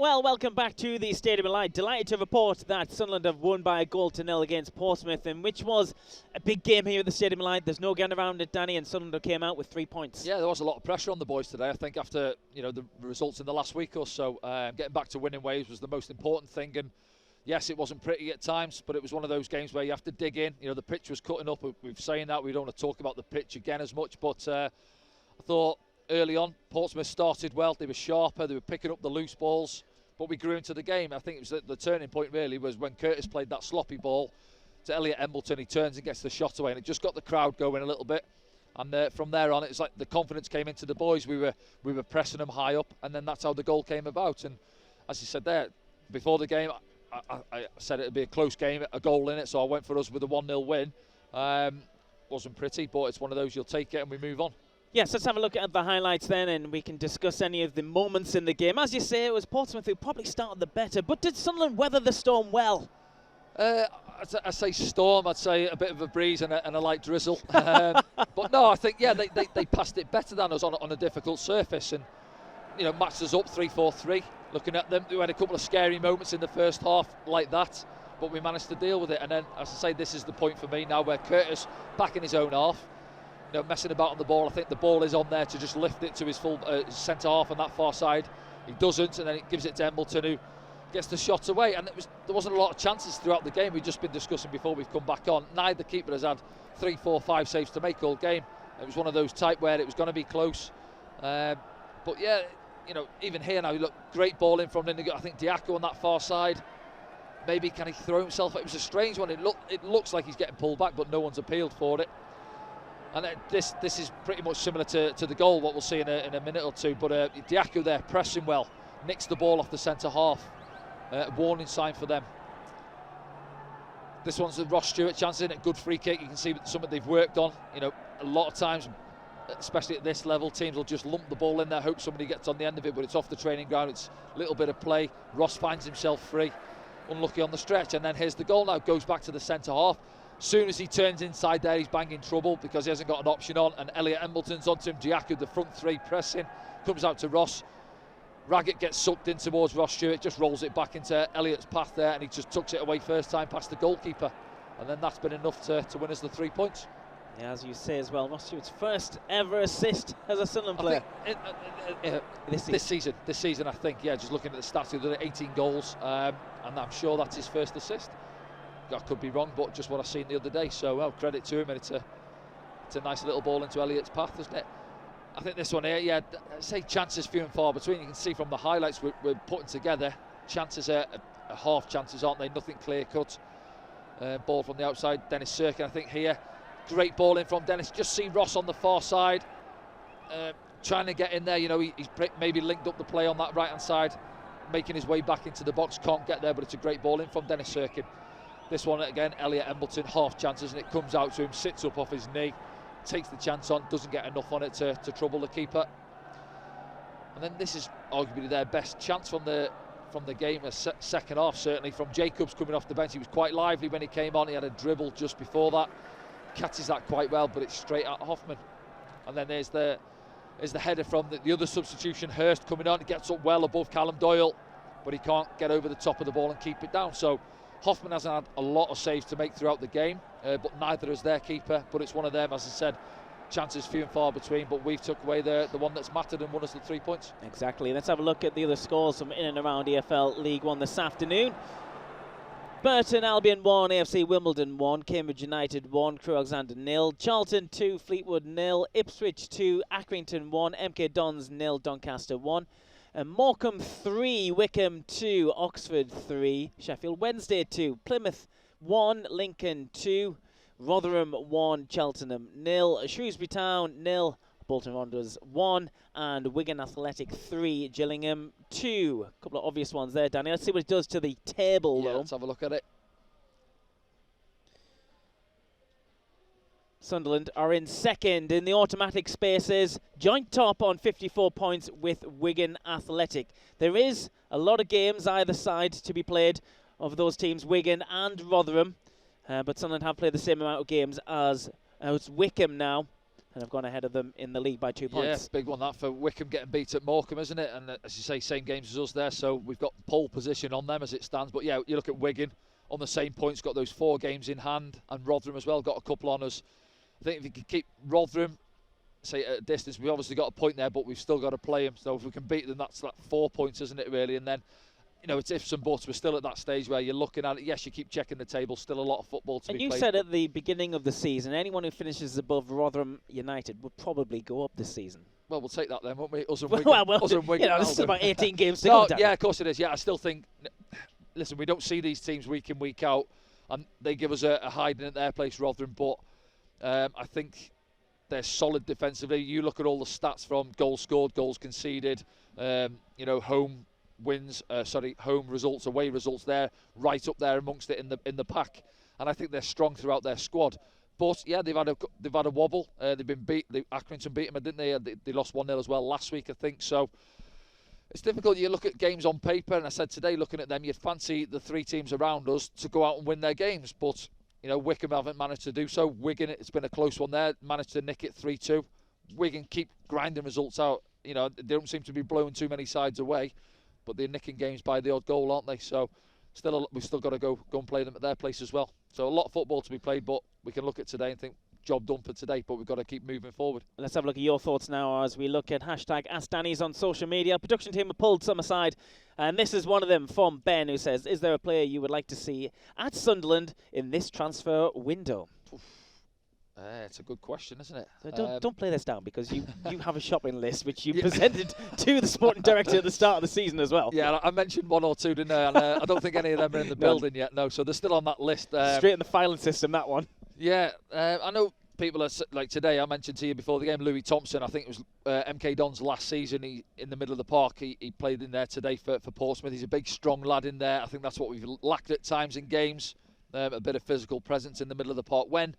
Well, welcome back to the Stadium of Light. Delighted to report that Sunderland have won by 1-0 against Portsmouth, and which was a big game here at the Stadium of Light. There's no getting around it, Danny, and Sunderland came out with 3 points. Yeah, there was a lot of pressure on the boys today. I think after the results in the last week or so, getting back to winning ways was the most important thing. And yes, it wasn't pretty at times, but it was one of those games where you have to dig in. The pitch was cutting up. We've saying that we don't want to talk about the pitch again as much, but I thought early on Portsmouth started well. They were sharper. They were picking up the loose balls. But we grew into the game. I think it was the turning point really was when Curtis played that sloppy ball to Elliot Embleton. He turns and gets the shot away, and it just got the crowd going a little bit. And from there on, it's like the confidence came into the boys. We were pressing them high up, and then that's how the goal came about. And as you said there, before the game, I said it would be a close game, a goal in it, so I went for us with a 1-0 win. Wasn't pretty, but it's one of those you'll take it and we move on. Yes, let's have a look at the highlights then, and we can discuss any of the moments in the game. As you say, it was Portsmouth who probably started the better, but did Sunderland weather the storm well? I say storm, I'd say a bit of a breeze and a light drizzle. But no, I think, yeah, they passed it better than us on a difficult surface, and, matched us up 3-4-3. Looking at them, we had a couple of scary moments in the first half like that, but we managed to deal with it. And then, as I say, this is the point for me now where Curtis, back in his own half, messing about on the ball. I think the ball is on there to just lift it to his full centre half on that far side. He doesn't, and then it gives it to Embleton, who gets the shot away. And there wasn't a lot of chances throughout the game. We've just been discussing before we've come back on. Neither keeper has had 3, 4, 5 saves to make all game. It was one of those type where it was going to be close. But yeah, even here now, look, great ball in from Lindegaard. I think Diaco on that far side. Maybe can he throw himself? It was a strange one. It looks like he's getting pulled back, but no one's appealed for it. And this is pretty much similar to the goal, what we'll see in a minute or two. But Diaco there, pressing well, nicks the ball off the centre half. Warning sign for them. This one's a Ross Stewart chance, isn't it? Good free kick. You can see something they've worked on. A lot of times, especially at this level, teams will just lump the ball in there, hope somebody gets on the end of it, but it's off the training ground. It's a little bit of play. Ross finds himself free. Unlucky on the stretch. And then here's the goal now. Goes back to the centre half. Soon as he turns inside there, he's banging trouble because he hasn't got an option on, and Elliot Embleton's onto him. Diaco, the front three, pressing, comes out to Ross. Raggett gets sucked in towards Ross Stewart, just rolls it back into Elliot's path there, and he just tucks it away first time past the goalkeeper. And then that's been enough to win us the 3 points. Yeah, as you say as well, Ross Stewart's first ever assist as a Sunderland player. This season, I think, yeah, just looking at the stats, he's done 18 goals, and I'm sure that's his first assist. I could be wrong, but just what I seen the other day. So, well, credit to him, and it's a nice little ball into Elliot's path, isn't it? I think this one here, yeah, I say chances few and far between. You can see from the highlights we're putting together, chances are half chances, aren't they? Nothing clear cut. Ball from the outside, Dennis Sirkin, I think here. Great ball in from Dennis. Just see Ross on the far side, trying to get in there. He's maybe linked up the play on that right-hand side, making his way back into the box. Can't get there, but it's a great ball in from Dennis Sirkin. This one again, Elliot Embleton, half chances, and it comes out to him, sits up off his knee, takes the chance on, doesn't get enough on it to trouble the keeper. And then this is arguably their best chance from the game, a second half certainly, from Jacobs coming off the bench. He was quite lively when he came on. He had a dribble just before that, catches that quite well, but it's straight at Hoffman. And then there's the header from the other substitution, Hurst coming on. He gets up well above Callum Doyle, but he can't get over the top of the ball and keep it down. So Hoffman hasn't had a lot of saves to make throughout the game, but neither has their keeper. But it's one of them, as I said, chances few and far between, but we've took away the one that's mattered and won us the 3 points. Exactly. Let's have a look at the other scores from in and around EFL League One this afternoon. Burton Albion 1, AFC Wimbledon 1, Cambridge United 1, Crewe Alexandra 0, Charlton 2, Fleetwood 0, Ipswich 2, Accrington 1, MK Dons 0, Doncaster 1. And Morecambe 3, Wickham 2, Oxford 3, Sheffield Wednesday 2, Plymouth 1, Lincoln 2, Rotherham 1, Cheltenham 0, Shrewsbury Town 0, Bolton Wanderers 1, and Wigan Athletic 3, Gillingham 2. A couple of obvious ones there, Danny. Let's see what it does to the table, though. Let's have a look at it. Sunderland are in second in the automatic spaces, joint top on 54 points with Wigan Athletic. There is a lot of games either side to be played of those teams, Wigan and Rotherham, but Sunderland have played the same amount of games as Wickham now. and have gone ahead of them in the league by 2 Yeah, points. big one that for Wickham getting beat at Morecambe, isn't it? And as you say, same games as us there, so we've got pole position on them as it stands. But yeah, you look at Wigan on the same points, got those 4 games in hand, and Rotherham as well, got a couple on us. I think if you can keep Rotherham, say at a distance, we've obviously got a point there, but we've still got to play them. So if we can beat them, that's like 4 points, isn't it, really? And then, you know, it's ifs and buts. We're still at that stage where you're looking at it. Yes, you keep checking the table. Still a lot of football to be played. And you said at the beginning of the season, anyone who finishes above Rotherham United would probably go up this season. Well, we'll take that then, won't we? Us and Well, Wigan. Us and Wigan, you know, there's still about 18 games to go. Yeah, of course it is. Yeah, I still think. Listen, we don't see these teams week in, week out, and they give us a hiding at their place, Rotherham. But I think they're solid defensively. You look at all the stats from goals scored, goals conceded, you know, home wins, home results, away results. They're right up there amongst it in the pack, and I think they're strong throughout their squad. But yeah, they've had a wobble. They've been beat. Accrington beat them, didn't they? They lost 1-0 as well last week, I think. So it's difficult. You look at games on paper, and I said today, looking at them, you'd fancy the 3 teams around us to go out and win their games, but you know, Wickham haven't managed to do so. Wigan, it's been a close one there, managed to nick it 3-2. Wigan keep grinding results out. You know, they don't seem to be blowing too many sides away, but they're nicking games by the odd goal, aren't they? So we've still got to go and play them at their place as well. So a lot of football to be played, but we can look at today and think, job done for today, but we've got to keep moving forward. Let's have a look at your thoughts now as we look at hashtag AskDanny's on social media. Production team have pulled some aside, and this is one of them from Ben, who says, is there a player you would like to see at Sunderland in this transfer window? It's a good question, isn't it? So don't play this down, because you have a shopping list which you presented to the sporting director at the start of the season as well. Yeah, I mentioned 1 or 2, didn't I? And I don't think any of them are in the building yet, no. So they're still on that list. Straight in the filing system, that one. Yeah, I know people are like today. I mentioned to you before the game, Louis Thompson. I think it was MK Don's last season. He in the middle of the park. He played in there today for Portsmouth. He's a big, strong lad in there. I think that's what we've lacked at times in games. A bit of physical presence in the middle of the park. When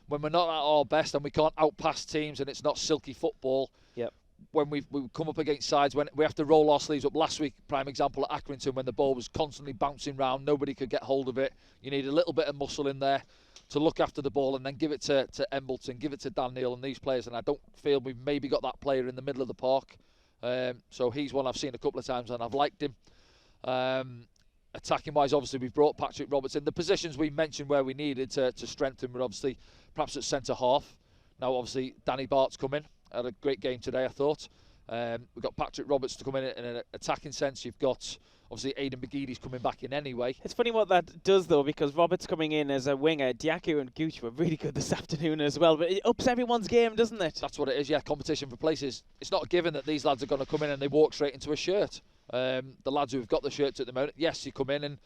we're not at our best and we can't outpass teams and it's not silky football. Yep. When we come up against sides, when we have to roll our sleeves up. Last week, prime example at Accrington, when the ball was constantly bouncing round, nobody could get hold of it. You need a little bit of muscle in there to look after the ball and then give it to Embleton, give it to Dan Neil and these players. And I don't feel we've maybe got that player in the middle of the park. So he's one I've seen a couple of times and I've liked him. Attacking wise, obviously we've brought Patrick Roberts in. The positions we mentioned where we needed to strengthen were obviously perhaps at centre half. Now obviously Danny Bart's come in, had a great game today, I thought. We've got Patrick Roberts to come in an attacking sense. You've got obviously Aidan McGeady's coming back in anyway. It's funny what that does though, because Roberts coming in as a winger, Diaku and Gooch were really good this afternoon as well, but it ups everyone's game, doesn't it? That's what it is, yeah, competition for places. It's not a given that these lads are going to come in and they walk straight into a shirt. The lads who've got the shirts at the moment, yes, you come in, and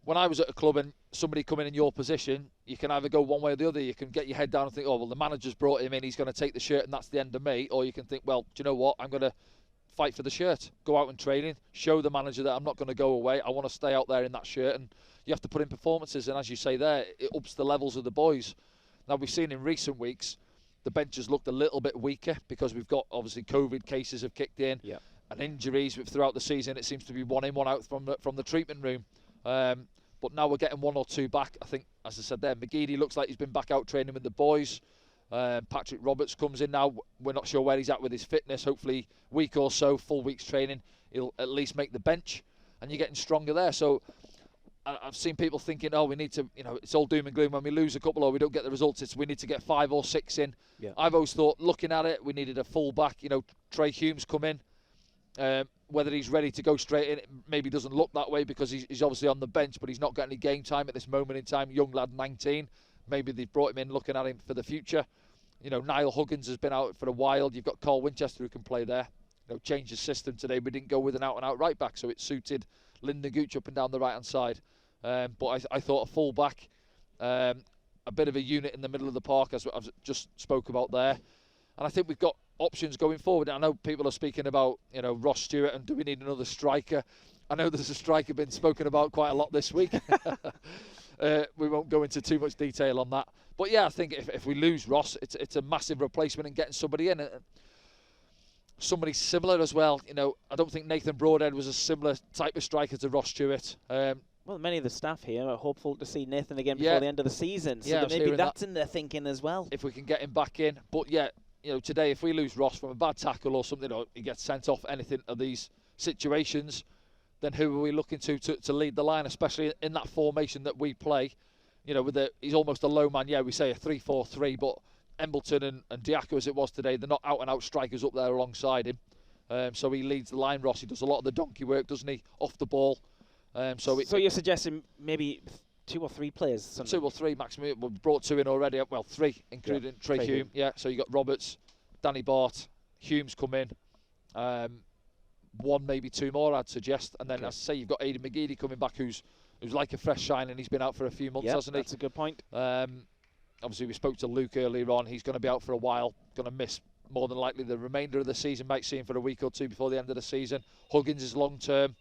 when I was at a club and somebody come in your position, you can either go one way or the other. You can get your head down and think, oh, well, the manager's brought him in, he's going to take the shirt and that's the end of me. Or you can think, well, do you know what, I'm going to fight for the shirt, go out and training, show the manager that I'm not going to go away, I want to stay out there in that shirt. And you have to put in performances, and as you say there, it ups the levels of the boys. Now, we've seen in recent weeks, the bench has looked a little bit weaker because we've got, obviously, COVID cases have kicked in. Yep. And injuries throughout the season. It seems to be one in, one out from the treatment room. But now we're getting 1 or 2 back. I think, as I said there, McGeady looks like he's been back out training with the boys. Patrick Roberts comes in now. We're not sure where he's at with his fitness. Hopefully, week or so, full week's training, he'll at least make the bench, and you're getting stronger there. So I've seen people thinking, oh, we need to, you know, it's all doom and gloom when we lose a couple or we don't get the results. We need to get 5 or 6 in. Yeah. I've always thought, looking at it, we needed a full back. You know, Trey Humes come in. Whether he's ready to go straight in, it maybe doesn't look that way because he's obviously on the bench, but he's not got any game time at this moment in time. Young lad, 19. Maybe they've brought him in looking at him for the future. You know, Niall Huggins has been out for a while. You've got Carl Winchester who can play there. You know, changed the system today. We didn't go with an out-and-out right back, so it suited Lyndon Gooch up and down the right-hand side. But I thought a full back, a bit of a unit in the middle of the park, as I've just spoke about there. And I think we've got options going forward. I know people are speaking about, you know, Ross Stewart and do we need another striker? I know there's a striker been spoken about quite a lot this week. We won't go into too much detail on that. But yeah, I think if we lose Ross, it's a massive replacement and getting somebody in. Somebody similar as well. You know, I don't think Nathan Broadhead was a similar type of striker to Ross Stewart. Well, many of the staff here are hopeful to see Nathan again before the end of the season. So maybe that's in their thinking as well. If we can get him back in. But yeah, today if we lose Ross from a bad tackle or something, or he gets sent off, anything of these situations, then who are we looking to lead the line, especially in that formation that we play? He's almost a low man. Yeah, we say a 3-4-3, but Embleton and Diaco, as it was today, they're not out-and-out strikers up there alongside him. So he leads the line. Ross, he does a lot of the donkey work, doesn't he, off the ball? So you're suggesting maybe 2 or 3 players? 2 or 3 maximum. We've brought 2 in already. Well, 3, including Trey Hume. Yeah, so you got Roberts, Danny Bart, Hume's come in. 1, maybe 2 more, I'd suggest. And then, as I say, you've got Aidan McGeady coming back, who's like a fresh shine, and he's been out for a few months, hasn't he? That's a good point. Obviously, we spoke to Luke earlier on. He's going to be out for a while. Going to miss more than likely the remainder of the season. Might see him for a week or 2 before the end of the season. Huggins is long term.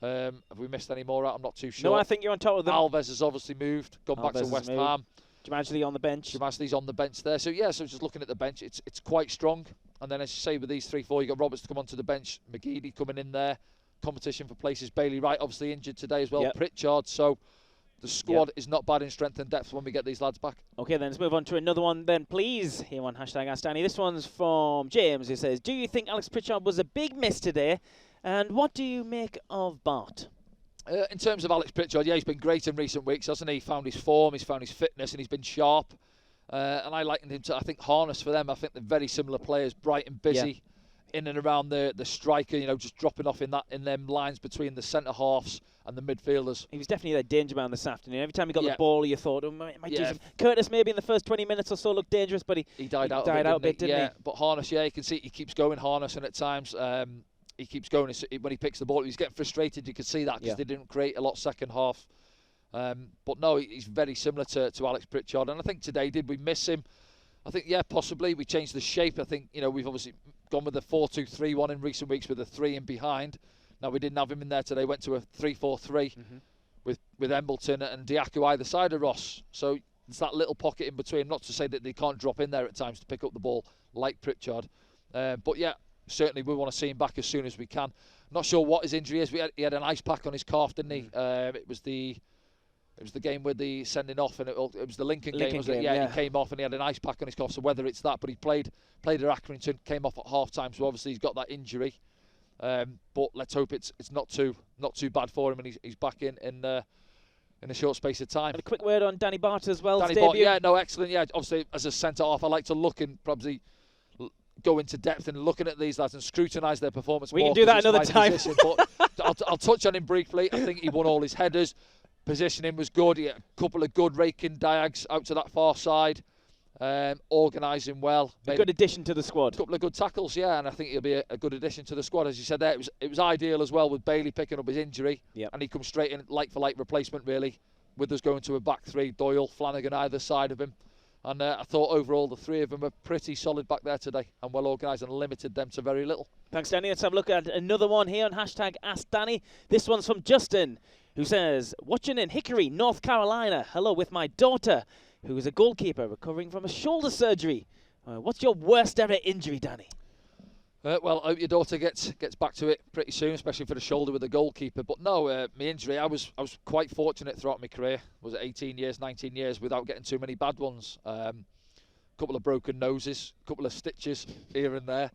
Have we missed any more out? I'm not too sure. No, I think you're on top of them. Alves has obviously moved, gone back to West Ham. Jamajli on the bench. Jamajli's on the bench there. So just looking at the bench, it's quite strong. And then, as you say, with these 3-4, you got Roberts to come onto the bench, McGeady coming in there, competition for places. Bailey Wright obviously injured today as well. Pritchard. So the squad is not bad in strength and depth when we get these lads back. Okay, then let's move on to another one then, please. Here on #AskDanny. This one's from James, who says, do you think Alex Pritchard was a big miss today? And what do you make of Bart? In terms of Alex Pritchard, he's been great in recent weeks, hasn't he? He found his form, he's found his fitness, and he's been sharp. And I likened him to, I think, Harness for them. I think they're very similar players, bright and busy, in and around the striker, just dropping off in them lines between the centre halves and the midfielders. He was definitely a danger man this afternoon. Every time he got the ball, you thought, might do some. Curtis maybe in the first 20 minutes or so looked dangerous, but he died out a bit, didn't he? But Harness, you can see he keeps going, Harness, and at times he keeps going. When he picks the ball, he's getting frustrated. You could see that because they didn't create a lot second half. But no, he's very similar to Alex Pritchard. And I think today, did we miss him? I think, possibly. We changed the shape. I think, we've obviously gone with a 4-2-3-1 in recent weeks with a 3 in behind. Now, we didn't have him in there today. Went to a 3-4-3 with Embleton and Diaco either side of Ross. So it's that little pocket in between. Not to say that they can't drop in there at times to pick up the ball like Pritchard. But certainly we want to see him back as soon as we can. Not sure what his injury is. He had an ice pack on his calf, didn't he? It was the game with the sending off, and it was the Lincoln game, wasn't it? Yeah, he came off and he had an ice pack on his calf. So whether it's that, but he played at Accrington, came off at half time. So obviously he's got that injury. But let's hope it's not too bad for him, and he's back in a short space of time. And a quick word on Danny Bart as well. Danny Bart, excellent. Obviously as a centre half, I like to look and probably go into depth and looking at these lads and scrutinise their performance. We can do that another time. But I'll touch on him briefly. I think he won all his headers. Positioning was good. He had a couple of good raking diags out to that far side. Organising well. A good addition to the squad. A couple of good tackles, and I think he'll be a good addition to the squad. As you said there, it was ideal as well with Bailey picking up his injury. And he comes straight in, like-for-like replacement, really, with us going to a back 3, Doyle, Flanagan either side of him. And I thought overall the 3 of them were pretty solid back there today and well organised and limited them to very little. Thanks, Danny. Let's have a look at another one here on #AskDanny. This one's from Justin, who says, watching in Hickory, North Carolina. Hello, with my daughter, who is a goalkeeper recovering from a shoulder surgery. What's your worst ever injury, Danny? Well, I hope your daughter gets back to it pretty soon, especially for the shoulder with the goalkeeper. But no, my injury, I was quite fortunate throughout my career. Was it 18 years, 19 years without getting too many bad ones. Couple of broken noses, couple of stitches here and there.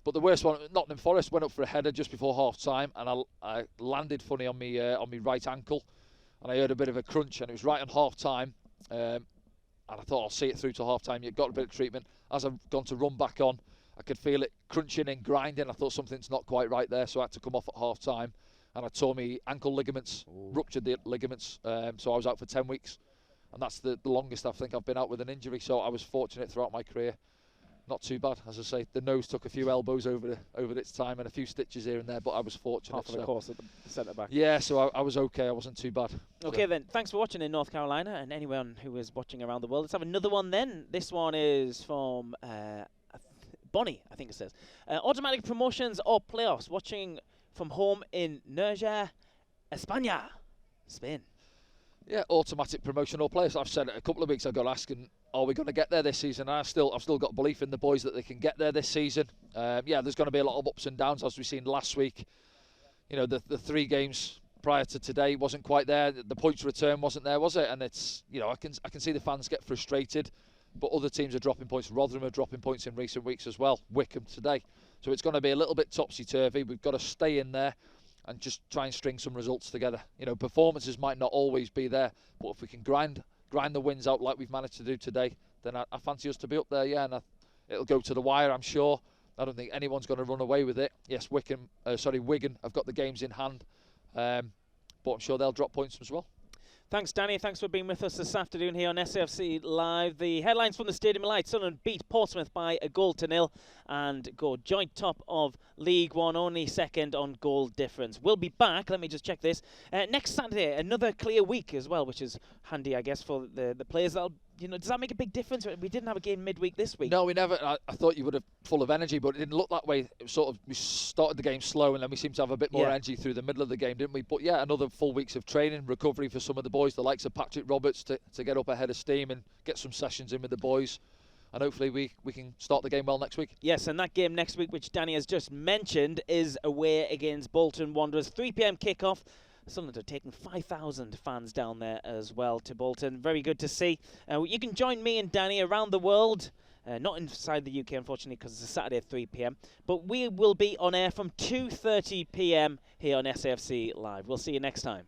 But the worst one, Nottingham Forest, went up for a header just before half time, and I landed funny on my right ankle, and I heard a bit of a crunch, and it was right on half time. And I thought I'll see it through to half time. You've got a bit of treatment. As I've gone to run back on, I could feel it crunching and grinding. I thought something's not quite right there, so I had to come off at half time. And I tore my ankle ligaments, ruptured the ligaments. So I was out for 10 weeks. And that's the longest I think I've been out with an injury. So I was fortunate throughout my career. Not too bad, as I say. The nose took a few elbows over its time and a few stitches here and there, but I was fortunate. Half of the course at the centre back. Yeah, so I was okay. I wasn't too bad. Okay, then. Thanks for watching in North Carolina and anyone who is watching around the world. Let's have another one then. This one is from Bonnie, I think it says. Automatic promotions or playoffs? Watching from home in Nerja, España, Spain. Yeah, automatic promotion or playoffs. I've said it a couple of weeks ago asking, are we going to get there this season? And I've still got belief in the boys that they can get there this season. There's going to be a lot of ups and downs as we've seen last week. The 3 games prior to today wasn't quite there. The points return wasn't there, was it? And it's I can see the fans get frustrated. but other teams are dropping points. Rotherham are dropping points in recent weeks as well. Wickham today. So it's going to be a little bit topsy-turvy. We've got to stay in there and just try and string some results together. You know, performances might not always be there, but if we can grind the wins out like we've managed to do today, then I fancy us to be up there, yeah, and it'll go to the wire, I'm sure. I don't think anyone's going to run away with it. Yes, Wigan have got the games in hand, but I'm sure they'll drop points as well. Thanks, Danny. Thanks for being with us this afternoon here on SFC Live. The headlines from the Stadium Light: Sunderland beat Portsmouth by 1-0 and go joint top of League One, only second on goal difference. We'll be back, let me just check this, next Saturday, another clear week as well, which is handy, I guess, for the players. Does that make a big difference? We didn't have a game midweek this week. No, we never. I thought you would have full of energy, but it didn't look that way. It was we started the game slow, and then we seemed to have a bit more energy through the middle of the game, didn't we? But yeah, another full weeks of training, recovery for some of the boys, the likes of Patrick Roberts, to get up ahead of steam and get some sessions in with the boys. And hopefully we can start the game well next week. Yes, and that game next week, which Danny has just mentioned, is away against Bolton Wanderers. 3 p.m. kickoff. Sunderland are taking 5,000 fans down there as well to Bolton. Very good to see. You can join me and Danny around the world. Not inside the UK, unfortunately, because it's a Saturday at 3 p.m. But we will be on air from 2:30 p.m. here on SFC Live. We'll see you next time.